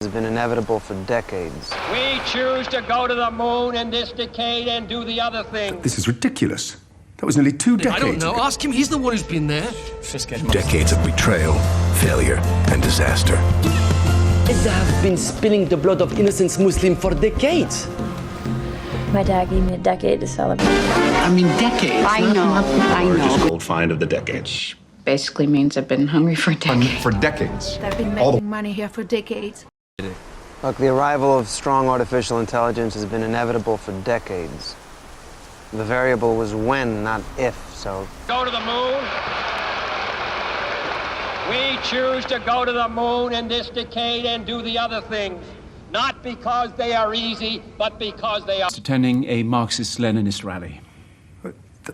has been inevitable for decades. We choose to go to the moon in this decade and do the other thing. This is ridiculous. That was nearly 2 decades I don't know. ago. Ask him. He's the one who's been there. Decades of betrayal, failure, and disaster. They have been spilling the blood of innocent Muslims for decades. My dad gave me a decade to celebrate. I mean, decades. I know. Gold find of the decade. Basically means I've been hungry for decades. For decades. They've been making money here for decades. Look, the arrival of strong artificial intelligence has been inevitable for decades. The variable was when, not if, so... Go to the moon. We choose to go to the moon in this decade and do the other things. Not because they are easy, but because they are... Attending a Marxist-Leninist rally.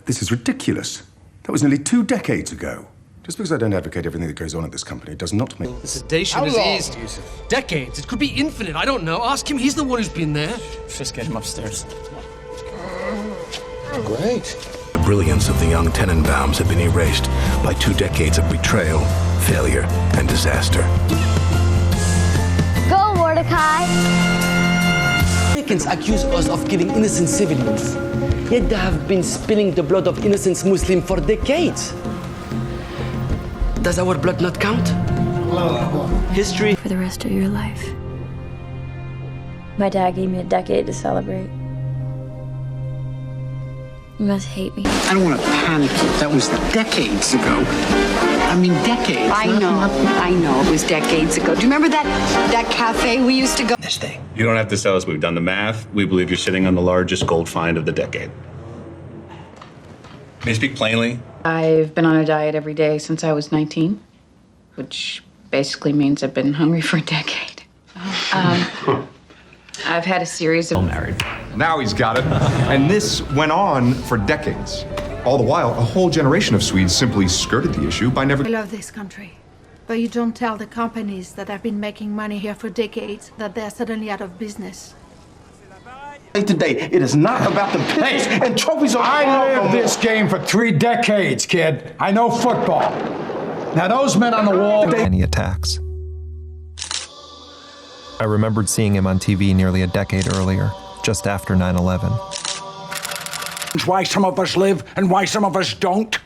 This is ridiculous. That was nearly 2 decades ago. Just because I don't advocate everything that goes on at this company does not mean... The sedation is eased. Decades. It could be infinite. I don't know. Ask him. He's the one who's been there. Just get him upstairs. Great. The brilliance of the young Tenenbaums had been erased by 2 decades of betrayal, failure, and disaster. Go, Mordecai! Americans accuse us of killing innocent civilians. Yet they have been spilling the blood of innocent Muslims for decades. Does our blood not count? History For the rest of your life. My dad gave me a decade to celebrate. You must hate me. I don't want to panic you. That was decades ago. I mean, decades. I know. It was decades ago. Do you remember that cafe we used to go? This thing. You don't have to tell us. We've done the math. We believe you're sitting on the largest gold find of the decade. May I speak plainly? I've been on a diet every day since I was 19, which basically means I've been hungry for a decade. I've had a series of... Married. Now he's got it. And this went on for decades. All the while, a whole generation of Swedes simply skirted the issue by never... I love this country. But you don't tell the companies that have been making money here for decades that they're suddenly out of business. Today, it is not about the pictures and trophies on... I lived this game for 3 decades, kid. I know football. Now those men on the wall... Any attacks. I remembered seeing him on TV nearly a decade earlier, just after 9/11. Why some of us live and why some of us don't?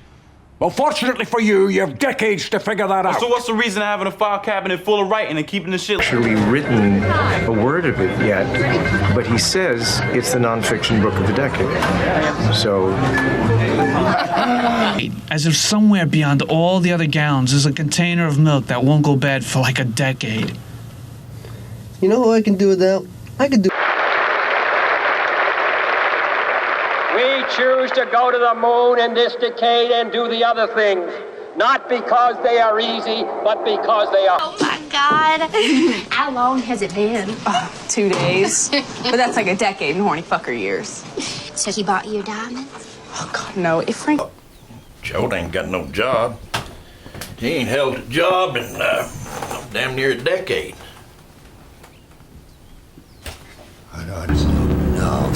Well, fortunately for you, you have decades to figure that out. So what's the reason of having a file cabinet full of writing and keeping the shit... Actually written a word of it yet, but he says it's the nonfiction book of the decade. So... As if somewhere beyond all the other gallons is a container of milk that won't go bad for like a decade. You know who I can do without? I can do... We choose to go to the moon in this decade and do the other things. Not because they are easy, but because they are... Oh, my God. How long has it been? 2 days. But that's like a decade in horny fucker years. So he bought you diamonds? Oh, God, no. If Frank... Joe ain't got no job. He ain't held a job in damn near a decade. No,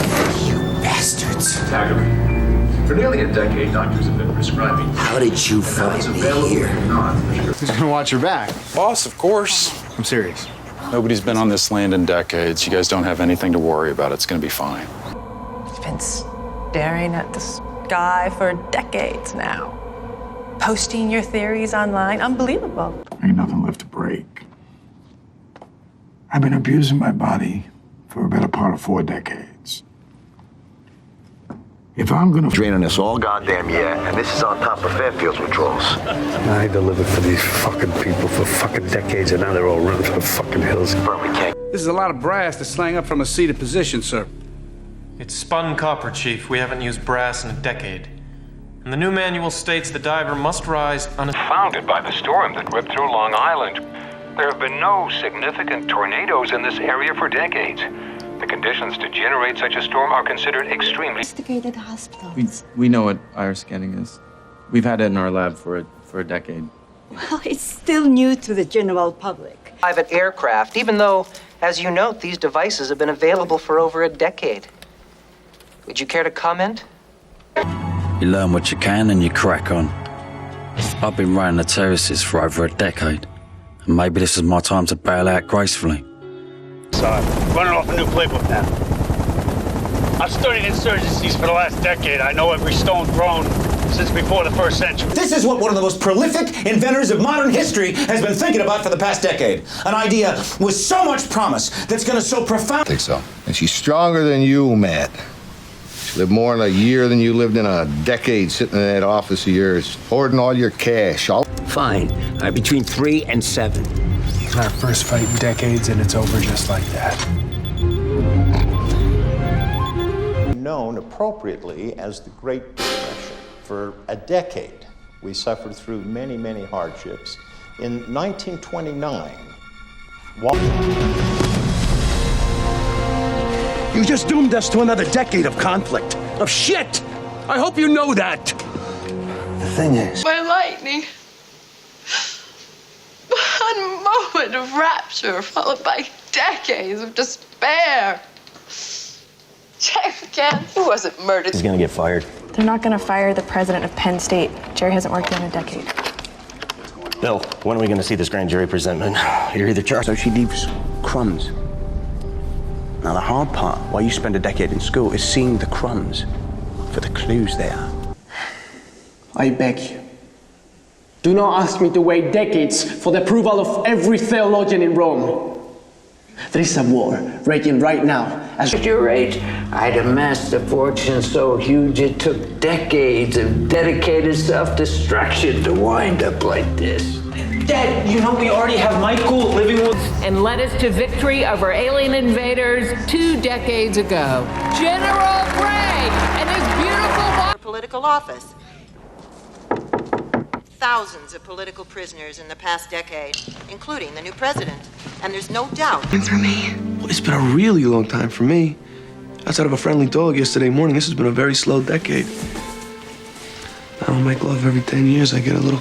you bastards. For nearly a decade, doctors have been prescribing... How did you find me here? Who's gonna watch your back? Boss, of course. I'm serious. Nobody's been on this land in decades. You guys don't have anything to worry about. It's gonna be fine. You've been staring at the sky for decades now. Posting your theories online. Unbelievable. Ain't nothing left to break. I've been abusing my body for a better part of 4 decades. If I'm gonna... Draining us all goddamn year, and this is on top of Fairfield's withdrawals. I delivered for these fucking people for fucking decades, and now they're all running for the fucking hills. This is a lot of brass to slang up from a seated position, sir. It's spun copper, Chief. We haven't used brass in a decade. And the new manual states the diver must rise on a... Founded by the storm that ripped through Long Island. There have been no significant tornadoes in this area for decades. The conditions to generate such a storm are considered extremely... Sophisticated hospitals. We know what IR scanning is. We've had it in our lab for a decade. Well, it's still new to the general public. Private aircraft, even though, as you note, these devices have been available for over a decade. Would you care to comment? You learn what you can and you crack on. I've been running the terraces for over a decade. And maybe this is my time to bail out gracefully. son. Running off a new playbook now. I've studied insurgencies for the last decade. I know every stone thrown since before the 1st century. This is what one of the most prolific inventors of modern history has been thinking about for the past decade. An idea with so much promise that's going to so profound. I think so. And she's stronger than you, Matt. She lived more in a year than you lived in a decade sitting in that office of yours, hoarding all your cash. Fine. Between 3 and 7. It's our first fight in decades, and it's over just like that. Known appropriately as the Great Depression. For a decade, we suffered through many, many hardships. In 1929, You just doomed us to another decade of conflict, of shit. I hope you know that. The thing is, By lightning. One moment of rapture followed by decades of despair. James McCann, he wasn't murdered. He's gonna get fired. They're not gonna fire the president of Penn State. Jerry hasn't worked there in a decade. Bill, when are we gonna see this grand jury presentment? You're either charged. So she leaves crumbs. Now the hard part, while you spend a decade in school, is seeing the crumbs for the clues there. I beg you, do not ask me to wait decades for the approval of every theologian in Rome. There is a war raging right now. At your age, I'd amassed a fortune so huge it took decades of dedicated self-destruction to wind up like this. Dad, you know we already have Michael living with... And led us to victory over alien invaders 2 decades ago. General Bragg and his beautiful... Political office. Thousands of political prisoners in the past decade, including the new president. And there's no doubt. And for me? Well, it's been a really long time for me. Outside of a friendly dog yesterday morning, this has been a very slow decade. I don't make love every 10 years. I get a little...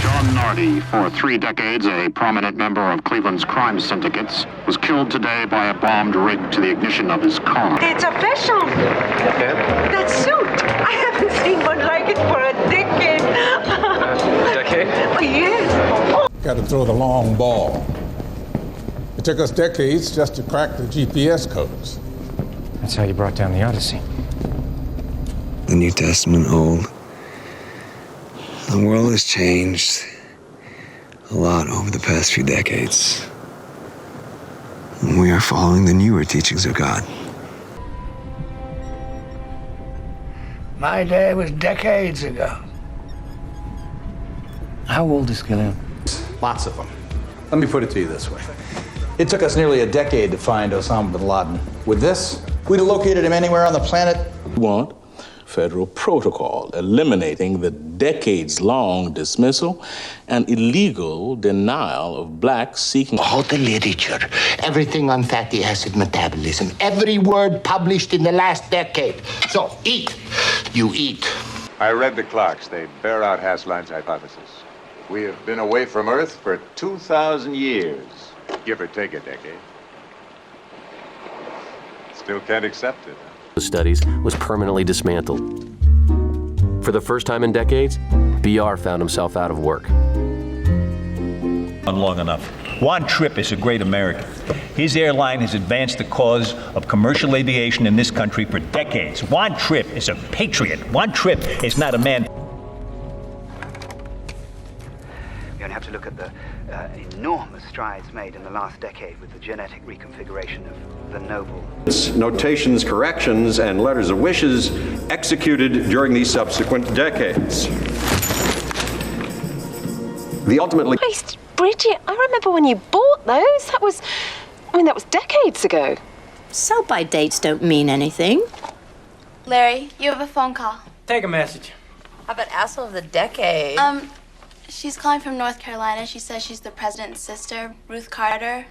Sean Nardi, for 3 decades a prominent member of Cleveland's crime syndicates, was killed today by a bomb rigged to the ignition of his car. It's official. That suit. I haven't seen one like it for a decade. A decade? Yes. Got to throw the long ball. It took us decades just to crack the GPS codes. That's how you brought down the Odyssey. The New Testament old. The world has changed a lot over the past few decades. And we are following the newer teachings of God. My day was decades ago. How old is Gilliam? Lots of them. Let me put it to you this way. It took us nearly a decade to find Osama bin Laden. With this, we'd have located him anywhere on the planet. We want federal protocol eliminating the decades-long dismissal and illegal denial of blacks seeking... All the literature, everything on fatty acid metabolism, every word published in the last decade. So, eat. You eat. I read the clocks. They bear out Haslein's hypothesis. We have been away from Earth for 2,000 years, give or take a decade. Still can't accept it. Studies was permanently dismantled. For the first time in decades, BR found himself out of work. Long enough. Juan Trippe is a great American. His airline has advanced the cause of commercial aviation in this country for decades. Juan Trippe is a patriot. Juan Trippe is not a man. You only have to look at the enormous strides made in the last decade with the genetic reconfiguration of the noble. Notations, corrections, and letters of wishes executed during these subsequent decades. The ultimately... Christ, Bridget, I remember when you bought those. That was decades ago. Sell-by dates don't mean anything. Larry, you have a phone call. Take a message. How about asshole of the decade? She's calling from North Carolina. She says she's the president's sister, Ruth Carter.